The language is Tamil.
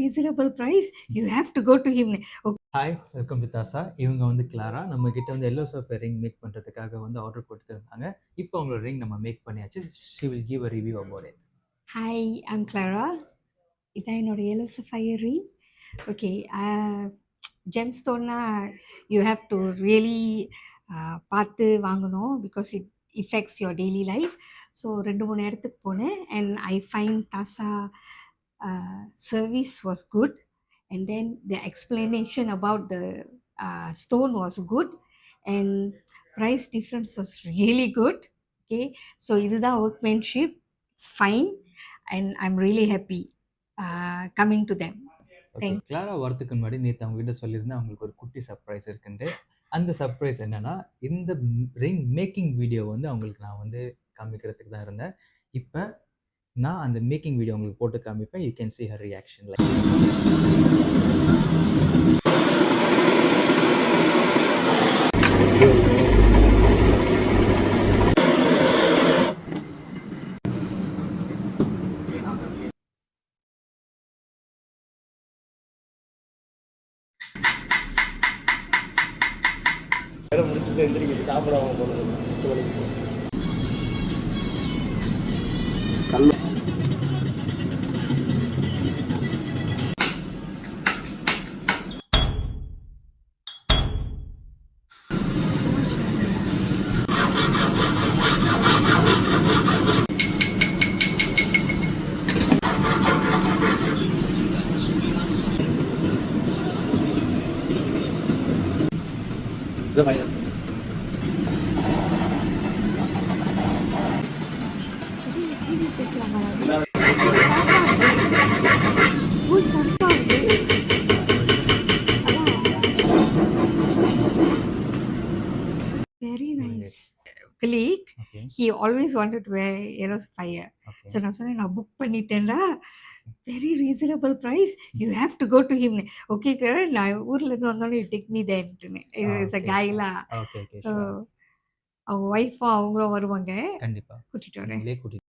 reasonable price. You have to go to him. Hi, welcome to தாசா. இவங்க வந்து கிளாரா. நம்ம கிட்ட வந்து எல்லோ சோஃபா ரிங் மேக் பண்ணுறதுக்காக வந்து ஆர்டர் கொடுத்துருந்தாங்க. இப்போ அவங்களோட ரிங் நம்ம மேக் பண்ணியாச்சு. She will give a review about it. Hi, I'm Clara. இதான் என்னோட yellow sapphire ring. Okay, gemstone you have to really பார்த்து வாங்கணும் because it affects your daily life. So 2-3 இடத்துக்கு போனேன் and I find Tasa service was good, and then the explanation about the stone was good, and price difference was really good. Okay, so இதுதான் workmanship, it's fine, and I'm really happy coming to them. Okay, Clara வரத்துக்கு முன்னாடி நேற்று அவங்க கிட்ட சொல்லியிருந்தேன் அவங்களுக்கு ஒரு குட்டி சர்ப்ரைஸ் இருக்குன்ட்டு. அந்த சர்ப்ரைஸ் என்னன்னா, இந்த ரிங் மேக்கிங் வீடியோ வந்து அவங்களுக்கு நான் வந்து காமிக்கிறதுக்கு தான் இருந்தேன். இப்போ நான் அந்த மேக்கிங் வீடியோ உங்களுக்கு போட்டு காமிப்பேன். You can see her reaction. முடிச்சுட்டு எந்திரிக்க சாப்பிடாம போகிறது கல்ல Very nice. Colleague, Okay. he always wanted to wear yellow sapphire. Okay. So நான் சொன்னேன், நான் book பண்ணிட்டேன்டா, very reasonable price, you have to go to him. Okay, Clara, நான் ஊர்ல இருந்து வந்தோடனே you take me there. It's a guy lah. Okay, So அவங்க ஒய்ஃபும் அவங்களும் வருவாங்க, கண்டிப்பா கூட்டிட்டு வரேன். நீங்களே கூட்டிட்டு